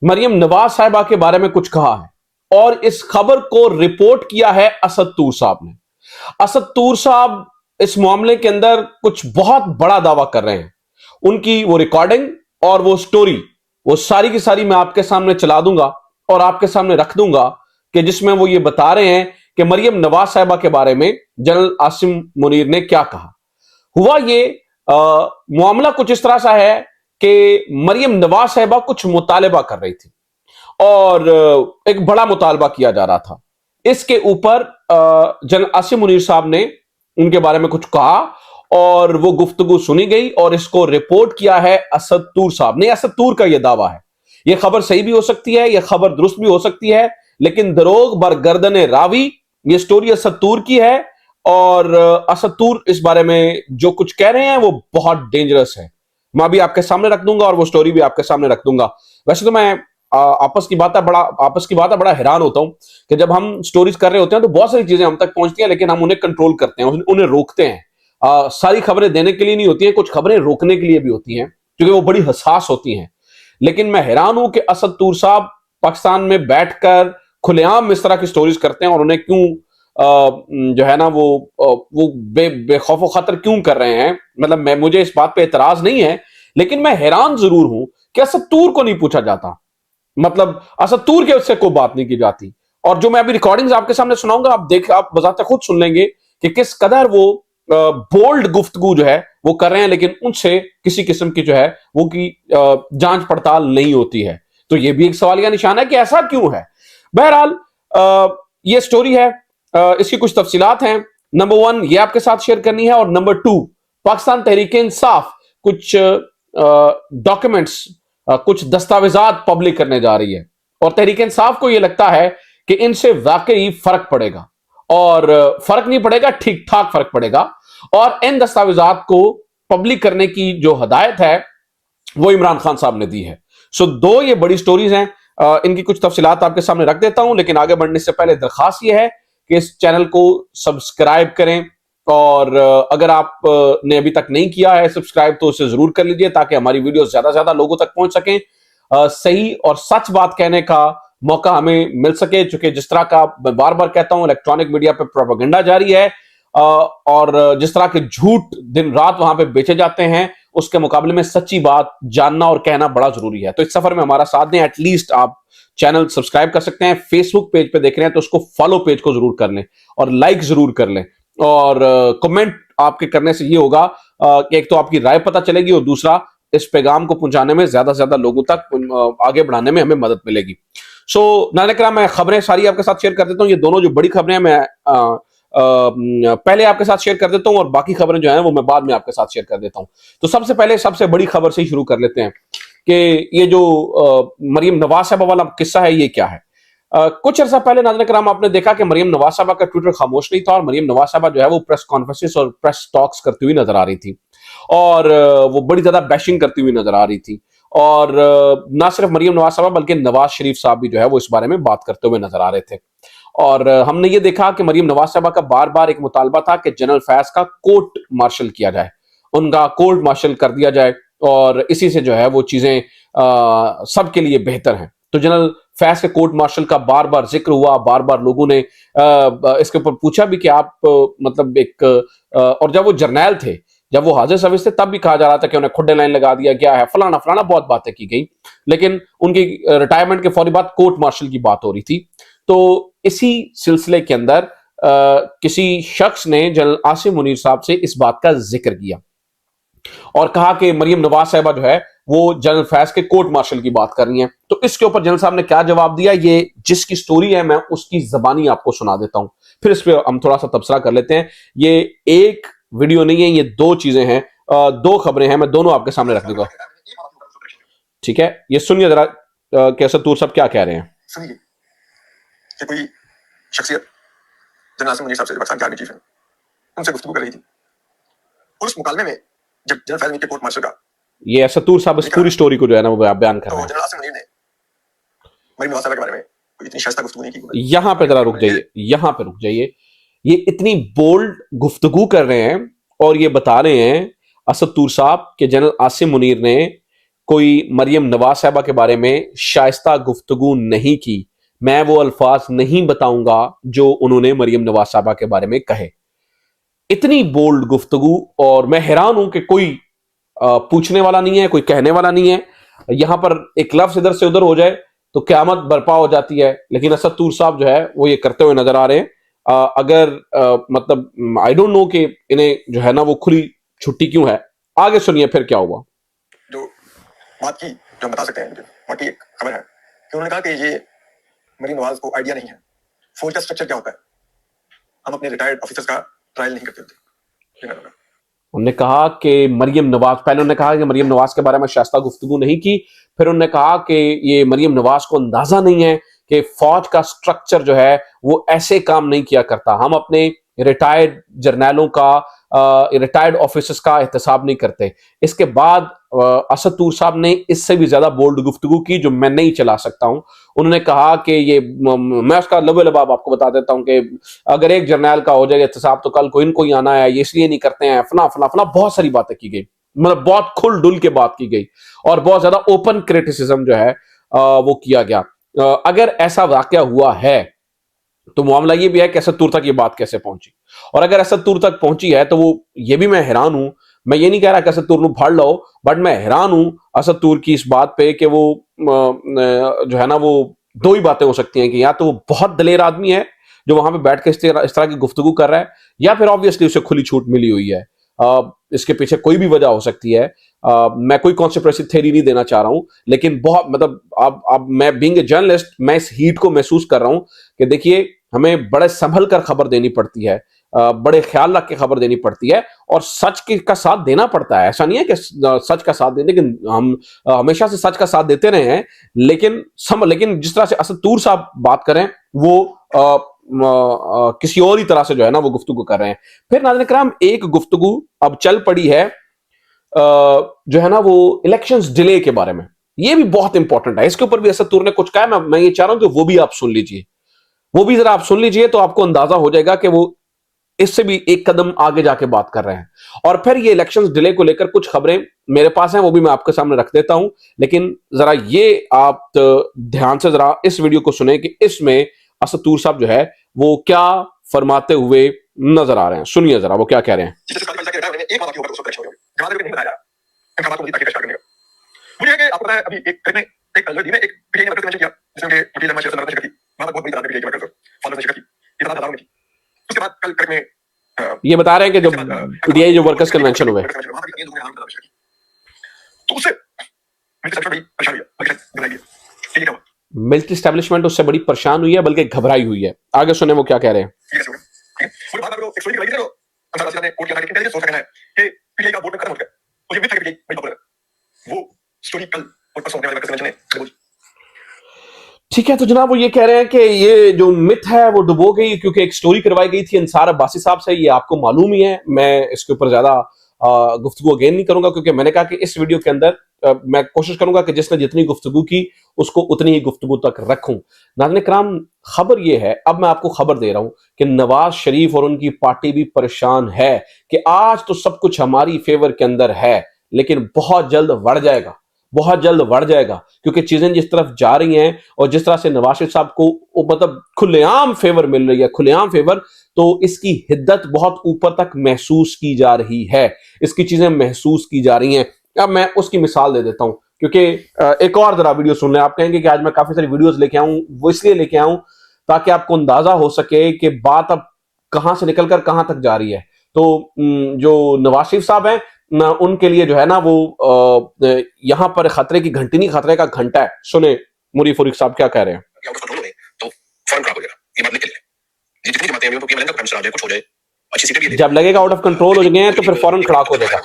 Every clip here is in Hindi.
मरियम नवाज साहिबा के बारे में कुछ कहा है और इस खबर को रिपोर्ट किया है असद तूर साहब ने। असद तूर साहब इस मामले के अंदर कुछ बहुत बड़ा दावा कर रहे हैं। उनकी वो रिकॉर्डिंग और वो स्टोरी, वो सारी की सारी मैं आपके सामने चला दूंगा और आपके सामने रख दूंगा कि जिसमें वो ये बता रहे हैं कि मरियम नवाज साहिबा के बारे में जनरल आसिम मुनीर ने क्या कहा। हुआ ये मामला कुछ इस तरह सा है कि मरियम नवाज साहिबा कुछ मुतालबा कर रही थी और एक बड़ा मुतालबा किया जा रहा था। इसके ऊपर जनरल आसिम मुनीर साहब ने उनके बारे में कुछ कहा और वो गुफ्तगू सुनी गई और इसको रिपोर्ट किया है असद तूर साहब ने। असद तूर का यह दावा है। यह खबर सही भी हो सकती है, यह खबर दुरुस्त भी हो सकती है, लेकिन दरोग बरगर्दन रावी, यह स्टोरी असद तूर की है और असद तूर इस बारे में जो कुछ कह रहे हैं वो बहुत डेंजरस है। मैं भी आपके सामने रख दूंगा और वो स्टोरी भी आपके सामने रख दूंगा। वैसे तो मैं आपस की बात है बड़ा हैरान होता हूं कि जब हम स्टोरीज कर रहे होते हैं तो बहुत सारी चीजें हम तक पहुंचती हैं, लेकिन हम उन्हें कंट्रोल करते हैं, उन्हें रोकते हैं। सारी खबरें देने के लिए नहीं होती हैं, कुछ खबरें रोकने के लिए भी होती हैं क्योंकि वो बड़ी हसास होती हैं। लेकिन मैं हैरान हूं कि असद तूर साहब पाकिस्तान में बैठकर खुलेआम इस तरह की स्टोरीज करते हैं और उन्हें क्यों जो है ना वो बेखौफ खतर क्यों कर रहे हैं। मतलब मुझे इस बात पे एतराज नहीं है, लेकिन मैं हैरान जरूर हूं कि असद तूर को नहीं पूछा जाता। मतलब असद तूर के उससे कोई बात नहीं की जाती। और जो मैं अभी रिकॉर्डिंग्स आपके सामने सुनाऊंगा, आप बजाते खुद सुन लेंगे कि किस कदर वो बोल्ड गुफ्तगू जो है वो कर रहे हैं, लेकिन उनसे किसी किस्म की जो है वो की जांच पड़ताल नहीं होती है। तो ये भी एक सवालिया निशान है कि ऐसा क्यों है। बहरहाल ये स्टोरी है, इसकी कुछ तफसीलात हैं। नंबर 1 ये आपके साथ शेयर करनी है और नंबर 2 पाकिस्तान तहरीक इंसाफ कुछ डॉक्यूमेंट्स, कुछ दस्तावेजात पब्लिक करने जा रही है और तहरीक इंसाफ को यह लगता है कि इनसे वाकई फर्क पड़ेगा और फर्क नहीं पड़ेगा, ठीक ठाक फर्क पड़ेगा। और इन दस्तावेजात को पब्लिक करने की जो हदायत है वो इमरान खान साहब ने दी है। सो दो ये बड़ी स्टोरीज हैं, इनकी कुछ तफसीलात आपके सामने रख देता हूं, लेकिन आगे बढ़ने से पहले दरखास्त ये है कि इस चैनल को सब्सक्राइब करें और अगर आप ने अभी तक नहीं किया है सब्सक्राइब तो उसे जरूर कर लीजिए ताकि हमारी वीडियो ज्यादा से ज्यादा लोगों तक पहुंच सकें, सही और सच बात कहने का मौका हमें मिल सके। चूंकि जिस तरह का मैं बार बार कहता हूं इलेक्ट्रॉनिक मीडिया पे प्रोपेगेंडा जारी है और जिस तरह के झूठ दिन रात वहां पे बेचे जाते हैं, उसके मुकाबले में सच्ची बात जानना और कहना बड़ा जरूरी है। तो इस सफर में हमारा साथ दें। एटलीस्ट आप चैनल सब्सक्राइब कर सकते हैं, फेसबुक पेज पे देख रहे हैं तो उसको फॉलो पेज को जरूर कर लें और लाइक जरूर कर लें और कमेंट आपके करने से ये होगा कि एक तो आपकी राय पता चलेगी और दूसरा इस पैगाम को पहुंचाने में ज्यादा से ज्यादा लोगों तक आगे बढ़ाने में हमें मदद मिलेगी। सो नाज़रीन, मैं खबरें सारी आपके साथ शेयर कर देता हूं। ये दोनों जो बड़ी खबरें हैं मैं पहले आपके साथ शेयर कर देता हूं और बाकी खबरें जो हैं वो मैं बाद में आपके साथ शेयर कर देता हूं। तो सबसे पहले सबसे बड़ी खबर से ही शुरू कर लेते हैं कि ये जो मरियम नवाज साहबा वाला किस्सा है ये क्या है। कुछ अर्सा पहले नाज़रीन कराम आपने देखा कि मरियम नवाज साहबा का ट्विटर खामोश नहीं था और मरियम नवाज साहबा जो है वो प्रेस कॉन्फ्रेंसेस और प्रेस टॉक्स करती हुई नजर आ रही थी और वो बड़ी ज्यादा बैशिंग करती हुई नजर आ रही थी। और ना सिर्फ मरियम नवाज साहबा बल्कि नवाज शरीफ साहब भी जो है वो इस बारे में बात करते हुए नजर आ रहे थे। और हमने ये देखा कि मरियम नवाज साहबा का बार बार एक मुतालबा था कि जनरल फैज का कोर्ट मार्शल किया जाए, उनका कोर्ट मार्शल कर दिया जाए और इसी से जो है वो चीजें सबके लिए बेहतर हैं। तो जनरल फैज के कोर्ट मार्शल का बार बार जिक्र हुआ, बार बार लोगों ने इसके ऊपर पूछा भी कि आप मतलब एक और जब वो जर्नैल थे, जब वो हाजिर सर्विस थे, तब भी कहा जा रहा था कि उन्हें खुड्डे लाइन लगा दिया गया है, फलाना फलाना बहुत बातें की गई, लेकिन उनकी रिटायरमेंट के फौरी बाद कोर्ट मार्शल की बात हो रही थी। तो इसी सिलसिले के अंदर किसी शख्स ने जनरल आसिम मुनीर साहब से इस बात का जिक्र किया और कहा कि मरियम नवाज साहिबा जो है वो जनरल फैज के कोर्ट मार्शल की बात कर रही हैं। तो इसके ऊपर जनरल साहब ने क्या जवाब दिया, ये जिसकी स्टोरी है मैं उसकी जबानी आपको सुना देता हूं, फिर इस पर हम थोड़ा सा तबसरा कर लेते हैं। ये एक वीडियो नहीं है, ये दो चीजें हैं, दो खबरें हैं, मैं दोनों आपके सामने रख दूंगा। ठीक है, ये सुनिए जरा कैसे तूर सब क्या कह रहे हैं। सुनिए कि कोई शख्सियत जनरल आसिम मुनीर साहब से पाकिस्तान के आर्मी चीफ है, उनसे गुफ्तगू कर रही थी और उस मुकालमे में जब जनरल फैज के कोर्ट मार्शल का ये असतूर साहब इस पूरी स्टोरी को जो है ना वो बयान कर रहे हैं। जनरल आसिम मुनीर ने मरियम नवाज साहिबा के बारे में कोई इतनी शाइस्ता गुफ्तगू नहीं की। यहां पे जरा रुक जाइए, यहां पे रुक जाइए। ये इतनी बोल्ड गुफ्तगू कर रहे हैं और ये बता रहे हैं असद तूर साहब कि जनरल आसिम मुनीर ने कोई मरियम नवाज साहबा के बारे में शाइस्ता गुफ्तगू नहीं की। मैं वो अल्फाज नहीं बताऊंगा जो उन्होंने मरियम नवाज साहबा के बारे में कहे। इतनी बोल्ड गुफ्तगू, और मैं हैरान हूं कि कोई पूछने वाला नहीं है, कोई कहने वाला नहीं है। यहां पर एक लफ्ज इधर से उधर हो जाए तो क़यामत बर्पा हो जाती है, लेकिन असद तूर साहब जो है वो ये करते हुए नजर आ रहे हैं। अगर मतलब आई डोंट नो कि इन्हें जो है ना वो खुली छुट्टी क्यों है। आगे सुनिए फिर क्या हुआ। जो बात की जो हम बता सकते हैं, मुझे बाकी एक खबर है कि उन्होंने कहा कि ये मरीम नवाज को आइडिया नहीं है फौज का स्ट्रक्चर क्या होता है, हम अपने रिटायर्ड ऑफिसर्स का ट्रायल नहीं करते होते। उन्होंने कहा कि मरियम नवाज, पहले उन्होंने कहा कि मरियम नवाज के बारे में शाइस्ता गुफ्तगू नहीं की, फिर उन्होंने कहा कि ये मरियम नवाज को अंदाजा नहीं है कि फौज का स्ट्रक्चर जो है वो ऐसे काम नहीं किया करता, हम अपने रिटायर्ड जर्नैलों का, रिटायर्ड ऑफिसर्स का एहतसाब नहीं करते। इसके बाद असद तूर साहब ने इससे भी ज्यादा बोल्ड गुफ्तगू की जो मैं नहीं चला सकता हूं। उन्होंने कहा कि ये मैं उसका लबे लबाब आपको बता देता हूं कि अगर एक जर्नैल का हो जाएगा एहतसाब तो कल को इनको ही आना है, ये इसलिए नहीं करते हैं, फला फला फला, बहुत सारी बातें की गई, मतलब बहुत खुल डुल के बात की गई और बहुत ज्यादा ओपन क्रिटिसिज्म जो है वो किया गया। अगर ऐसा वाकया हुआ है तो मामला ये भी है कि असद तूर तक ये बात कैसे पहुंची, और अगर असद तूर तक पहुंची है तो वो ये भी मैं हैरान हूं। मैं ये नहीं कह रहा कि असद तूर को फाड़ लो, बट मैं हैरान हूं असद तूर की इस बात पे कि वो जो है ना वो दो ही बातें हो सकती हैं कि या तो वो बहुत दलेर आदमी है जो वहां पे बैठ के इस तरह की गुफ्तगू कर रहा है, या फिर ऑब्वियसली उसे खुली छूट मिली हुई है। इसके पीछे कोई भी वजह हो सकती है। मैं कोई कॉन्स्पिरेसी थ्योरी नहीं देना चाह रहा हूं, लेकिन बहुत मतलब अब मैं बीइंग ए जर्नलिस्ट मैं इस हीट को महसूस कर रहा हूं कि देखिए हमें बड़े संभल कर खबर देनी पड़ती है, बड़े ख्याल रख के खबर देनी पड़ती है और सच का साथ देना पड़ता है। ऐसा नहीं है कि सच का साथ दें, लेकिन हम हमेशा से सच का साथ देते रहे हैं, लेकिन जिस तरह से असद तूर साहब बात करें वो किसी और ही तरह से जो है ना वो गुफ्तगू कर रहे हैं। फिर नाज़रीन किराम एक गुफ्तगू अब चल पड़ी है जो है ना वो इलेक्शंस डिले के बारे में। ये भी बहुत इंपॉर्टेंट है, इसके ऊपर भी असद तूर ने कुछ कहा है। मैं ये चाह रहा हूं कि वो भी आप सुन लीजिए, वो भी जरा आप सुन लीजिए तो आपको अंदाजा हो जाएगा कि वो इससे भी एक कदम आगे जाके बात कर रहे हैं। और फिर ये इलेक्शंस डिले को लेकर कुछ खबरें मेरे पास हैं, वो भी मैं आपके सामने रख देता हूं, लेकिन जरा ये आप ध्यान से जरा इस वीडियो को सुने कि इसमें असद तूर साहब जो है वो क्या फरमाते हुए नजर आ रहे हैं। सुनिए जरा वो क्या कह रहे हैं। आपको पता है अभी एक अलर्ट ने एक पीटीआई ने मेंशन किया जिसमें कि वकील अहमद शेख सल्लल्लाहु अलैहि वसल्लम की वहां पर बहुत बड़ी तादाद में पीटीआई के वर्कर्स फॉलो ने शिरकत की, ये बात हजारों में थी। उसके बाद कल करेक्ट में ये बता रहे हैं कि जब पीटीआई जो वर्कर्स कन्वेंशन हुए तो उससे बड़ी परेशानी है, मिलिट्री एस्टेब्लिशमेंट उससे बड़ी परेशान हुई है बल्कि घबराई हुई है। आगे सुने वो क्या कह रहे हैं। ठीक है, तो जनाब वो ये कह रहे हैं कि ये जो मिथ है वो डुबो गई क्योंकि एक स्टोरी करवाई गई थी अंसार अब्बासी साहब से। ये आपको मालूम ही है, मैं इसके ऊपर ज्यादा गुफ्तगू अगेन नहीं करूंगा क्योंकि मैंने कहा कि इस वीडियो के अंदर मैं कोशिश करूंगा कि जिसने जितनी गुफ्तगू की उसको उतनी ही गुफ्तगू तक रखूं। नाज़रीन किराम खबर ये है, अब मैं आपको खबर दे रहा हूं कि नवाज शरीफ और उनकी पार्टी भी परेशान है कि आज तो सब कुछ हमारी फेवर के अंदर है, लेकिन बहुत जल्द बढ़ जाएगा, बहुत जल्द बढ़ जाएगा, क्योंकि चीजें जिस तरफ जा रही हैं और जिस तरह से नवाज शरीफ साहब को मतलब खुलेआम फेवर मिल रही है, खुलेआम फेवर, तो इसकी हिद्दत बहुत ऊपर तक महसूस की जा रही है, इसकी चीजें महसूस की जा रही हैं। अब मैं उसकी मिसाल दे देता हूं क्योंकि एक और जरा वीडियो सुन लें। आप कहेंगे कि आज मैं काफी सारी वीडियोस लेके आऊं, वो इसलिए लेके आऊं ताकि आपको अंदाजा हो सके कि बात अब कहां से निकलकर कहां तक जा रही है। तो जो नवाज शरीफ साहब हैं ना, उनके लिए जो है ना वो यहां पर खतरे की घंटी नहीं, खतरे का घंटा है। सुने मुरी फरीक साहब क्या कह रहे हैं। तो फौरन खराब हो जाएगा, ये बात निकल ले। जितनी जमातें हैं उनको मिलेंगे, प्राइम मिनिस्टर आ जाए, कुछ हो जाए, अच्छी सीटें भी जब लगेगा आउट ऑफ कंट्रोल हो गए हैं तो फिर फौरन खड़ा हो जाएगा।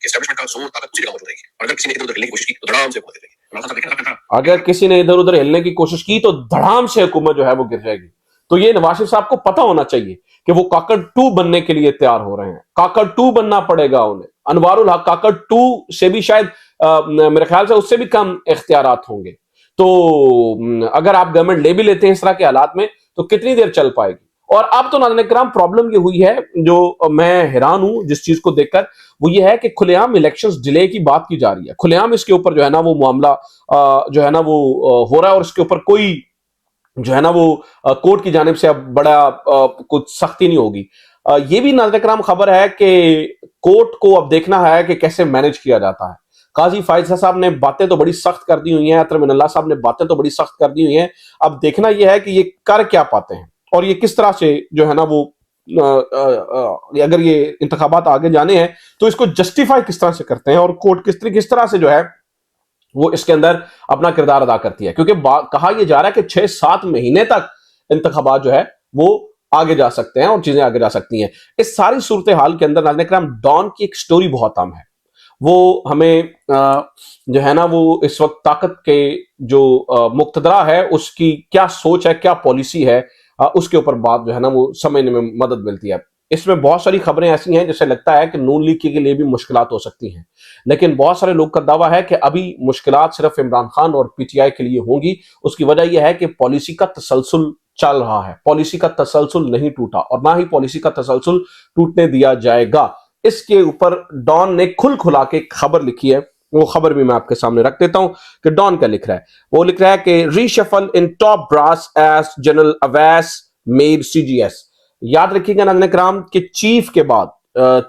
एस्टैब्लिशमेंट का जोर ताकत उसी जगह मौजूद रहेगी और अगर किसी ने इधर उधर हिलने की कोशिश की तो धड़ाम से पहुंच जाएगी। अगर किसी ने इधर उधर हिलने की कोशिश की तो धड़ाम से हुकूमत जो है वो गिर जाएगी। तो ये नवाज शरीफ साहब को पता होना चाहिए कि वो काकड़ 2 बनने के लिए तैयार हो रहे हैं। काकड़ 2 बनना पड़ेगा उन्हें। अनवारुल हक काकड़ 2 से भी शायद मेरे ख्याल से उससे भी कम इख्तियारात होंगे। तो अगर आप गवर्नमेंट ले भी लेते हैं इस तरह के हालात में तो कितनी देर चल पाएगी। और अब तो नाज़रीन इकराम प्रॉब्लम ये हुई है, जो मैं हैरान हूं जिस चीज को देखकर, वो ये है कि खुलेआम इलेक्शंस डिले की बात की जा रही है, खुलेआम इसके ऊपर जो है ना वो मामला जो है ना वो हो रहा है, और इसके ऊपर कोई जो है ना वो कोर्ट की जानिब से अब बड़ा कुछ सख्ती नहीं होगी। ये भी नाज़रीन इकराम खबर है कि कोर्ट को अब देखना है कि कैसे मैनेज किया जाता है। काजी फायजा साहब ने बातें तो बड़ी सख्त कर दी हुई हैं, अतर मिनल्ला साहब ने बातें तो बड़ी सख्त कर दी हुई हैं। अब देखना यह है कि ये कर क्या पाते हैं और ये किस तरह से जो है ना वो अगर ये इंतखाबात आगे जाने हैं तो इसको जस्टिफाई किस तरह से करते हैं, और कोर्ट किस तरह से जो है वो इसके अंदर अपना किरदार अदा करती है। क्योंकि कहा यह जा रहा है कि 6-7 महीने तक इंतखाबात जो है वो आगे जा सकते हैं और चीजें आगे जा सकती हैं। इस सारी सूरत हाल के अंदर नाज़रीन इकराम डॉन की एक स्टोरी बहुत आम है। वो हमें जो है ना वो इस वक्त ताकत के जो मुक्तदरा है उसकी क्या सोच है, क्या पॉलिसी है, उसके ऊपर बात जो है ना वो समझने में मदद मिलती है। इसमें बहुत सारी खबरें ऐसी हैं जैसे लगता है कि नून लीग के लिए भी मुश्किलात हो सकती हैं, लेकिन बहुत सारे लोग का दावा है कि अभी मुश्किलात सिर्फ इमरान खान और पीटीआई के लिए होंगी। उसकी वजह यह है कि पॉलिसी का तसलसल चल रहा है, पॉलिसी का तसलसल नहीं टूटा और ना ही पॉलिसी का तसलसल टूटने दिया जाएगा। इसके ऊपर डॉन ने खुल खुला के खबर लिखी है, वो खबर भी मैं आपके सामने रख देता हूं कि डॉन क्या लिख रहा है। वो लिख रहा है कि reshuffle in top brass as general Awais made CGS. याद रखिएगा नाज़रीन इकराम कि चीफ के बाद,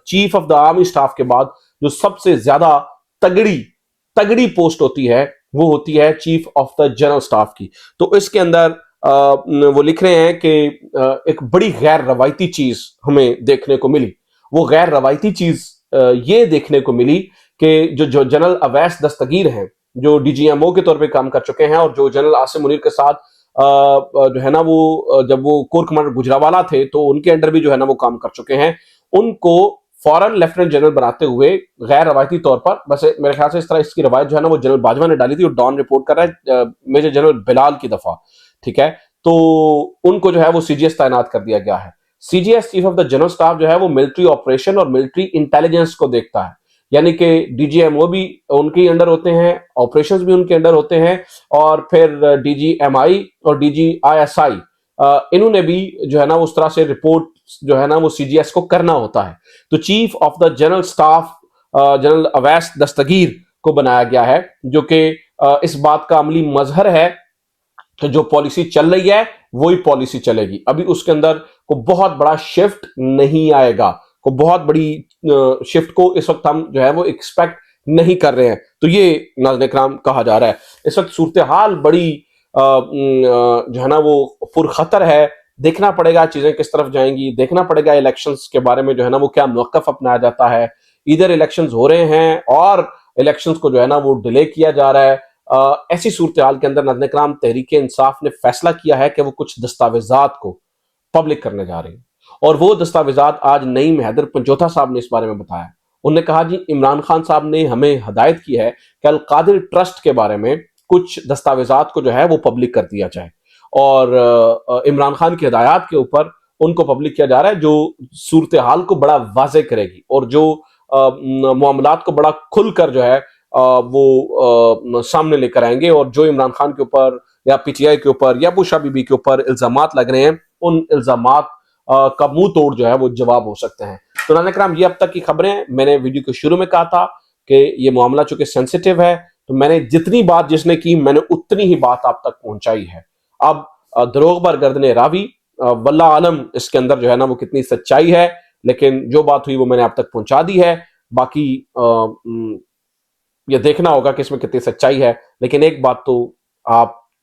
chief of the army staff के बाद जो सबसे ज्यादा तगड़ी तगड़ी पोस्ट होती है वो होती है chief of the general staff की। तो इसके अंदर वो लिख रहे हैं कि एक बड़ी गैर रवायती चीज हमें देखने को मिली। वो गैर रवायती चीज ये देखने को मिली कि जो जनरल अवैस दस्तगीर हैं, जो डीजीएमओ के तौर पे काम कर चुके हैं और जो जनरल आसिम मुनीर के साथ जो है ना वो जब वो कोर कमांडर गुजरावाला थे तो उनके अंडर भी जो है ना वो काम कर चुके हैं, उनको फौरन लेफ्टिनेंट जनरल बनाते हुए गैर रवायती तौर पर, वैसे मेरे ख्याल से इस तरह इसकी रवायत जो है ना वो जनरल बाजवा ने डाली थी और डॉन रिपोर्ट कर रहा है मेजर जनरल बिलाल की दफा, ठीक है, तो उनको जो है वो सीजीएस तैनात कर दिया गया है। CGS chief of the general staff जो है वो मिलिट्री ऑपरेशन और मिलिट्री इंटेलिजेंस को देखता है, यानी कि डीजीएमओ भी उनके अंडर होते हैं, ऑपरेशंस भी उनके अंडर होते हैं, और फिर डीजीएमआई और डीजीआईएसआई इन्होंने भी जो है ना उस तरह से रिपोर्ट जो है ना वो सीजीएस को करना होता है। तो chief of the general staff general Awais Dastgir को बनाया गया है, जो कि इस बात का अमली मजहर है कि जो पॉलिसी चल रही है वही पॉलिसी चलेगी। अभी उसके अंदर को बहुत बड़ा शिफ्ट नहीं आएगा, को बहुत बड़ी शिफ्ट को इस वक्त हम जो है वो एक्सपेक्ट नहीं कर रहे हैं। तो ये नाज़रीन इकराम कहा जा रहा है। इस वक्त सूरत हाल बड़ी जो है ना वो पुरखतर है। देखना पड़ेगा चीजें किस तरफ जाएंगी, देखना पड़ेगा इलेक्शंस के बारे में जो है ना वो क्या मौक़िफ़ अपनाया जाता है। इधर इलेक्शंस हो रहे हैं और इलेक्शंस को जो है ना वो डिले किया जा रहा है। ऐसी सूरत हाल के अंदर नाज़रीन इकराम तहरीक इंसाफ ने फैसला किया है कि वो कुछ दस्तावेजात को पब्लिक करने जा रही है, और वो दस्तावेजात आज नईम हैदर पंजोथा साहब ने इस बारे में बताया। उन्होंने कहा जी इमरान खान साहब ने हमें हदायत की है कि अल कादिर ट्रस्ट के बारे में कुछ दस्तावेजात को जो है वो पब्लिक कर दिया जाए, और इमरान खान की हिदायत के ऊपर उनको पब्लिक किया जा रहा है जो सूरत हाल को बड़ा वाज़े करेगी और जो मामलात को बड़ा खुलकर जो है वो सामने लेकर आएंगे, और जो इमरान खान के ऊपर या पीटीआई के ऊपर या बुशा बीबी के ऊपर इल्जामात लग रहे हैं उन इल्जामात का मुंह तोड़ जो है वो जवाब हो सकते हैं। तो नाज़रीन इकराम ये अब तक की खबरें। मैंने वीडियो के शुरू में कहा था कि ये मामला चूंकि सेंसिटिव है तो मैंने जितनी बात जिसने की मैंने उतनी ही बात आप तक पहुंचाई है। अब दरोग बर गर्दने रावी, वल्लाह आलम इसके अंदर जो है ना वो कितनी सच्चाई है, लेकिन जो बात हुई वो मैंने आप तक पहुंचा दी है। बाकी ये देखना होगा कि इसमें कितनी सच्चाई है, लेकिन एक बात तो आप